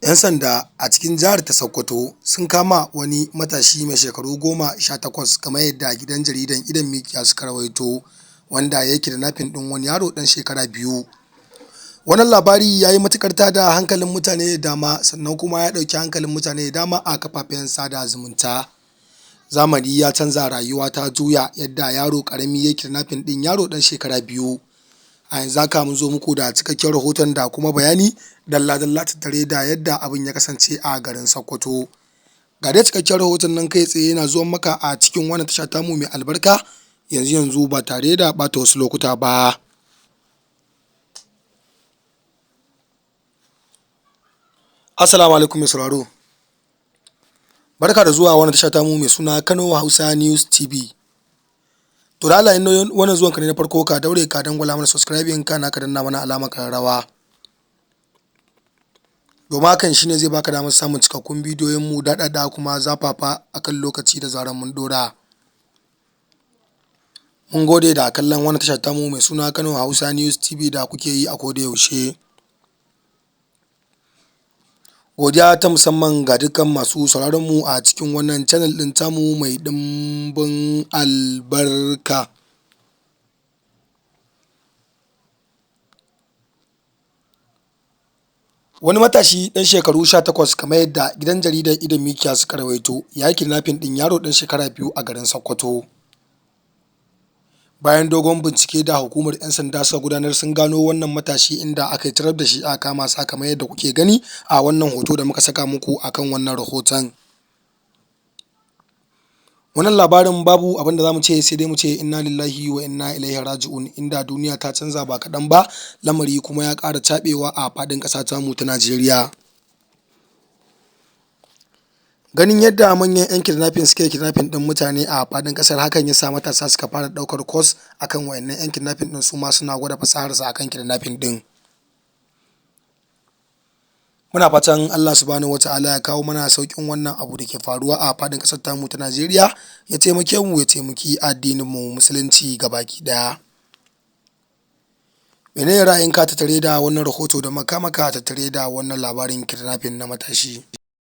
'Yan sanda a cikin jihar ta Sokoto sun kama wani matashi mai shekaru 18 kamar yadda gidan jaridan Idon Mikiya suka rawaito, wanda ya yi kidnapping ɗin wani yaro ɗan shekara 2. Wannan labari ya yi matuƙar tada hankalin mutane da dama, sannan kuma ya ɗauki hankalin mutane da dama a kafafen sada zumunta. Zamani ya canza, rayuwa ta juya, yadda yaro ƙarami ya yi kidnapping ɗin yaro ɗan shekara 2. A yanzu haka mun zo muku da cikakken rahoton da kuma bayani dalla-dalla tattare da yadda abin ya kasance a garin Sokoto. Ga dai cikakken rahoton nan kai tsaye yana zuwan maka a cikin wannan tasha tamu mai albarka yanzu ba tare da ɓata wasu lokuta ba. Assalamu alaikum mai sauraro. Barka da zuwa wannan tasha tamu mai suna Kano Hausa News TV. To da Allah in wannan zuwan ka ne na farko, ka daure ka dangwala mana subscribing, kana ka danna mana alamar ƙararrawa. Domin hakan shine zai baka damar samun cikakkun bidiyoyin mu daɗaɗa kuma zafafa akan lokaci da zarar mun ɗora. Mun gode da kallon wannan tasha tamu mai suna Kano Hausa News TV da kuke yi a koda yaushe. Godiya ta musamman ga dukkan masu sauraron mu a cikin wannan channel ɗin tamu mai ɗimbin albarka. Wani matashi ɗan shekaru 18 kamar yadda gidan jaridar Idon Mikiya suka rawaito, ya yi kidnapping ɗin yaro ɗan shekara 2 a garin Sokoto. Bayan dogon bincike da hukumar 'yan sanda suka gudanar, sun gano wannan matashi, inda aka yi tarar da shi aka kama sa kamar yadda kuke gani a wannan hoto da muka saka muku akan wannan rahoton. Wannan labarin babu abin da za mu ce sai dai mu ce inna lillahi wa inna ilaihi raji'un, inda duniya ta canza ba kaɗan ba, lamari kuma ya ƙara caɓewa a faɗin ƙasa tamu ta Najeriya. Ganin yadda manyan 'yan kidnapping suke kidnapping ɗin mutane a faɗin ƙasar, hakan ya sa matasa suka fara ɗaukar course akan wayannan 'yan kidnapping ɗin, su ma suna gwada fasaharsu akan kidnapping ɗin. Muna fatan Allah subhanahu wata'ala ya kawo mana sauƙin wannan abu da ke faruwa a faɗin ƙasar tamu ta Najeriya, ya taimake mu, ya taimaki addinin mu musulunci gabaki ɗaya. Menene ra'ayinka tattare da wannan rahoto da muka maka tattare da wannan labarin kidnapping na matashi?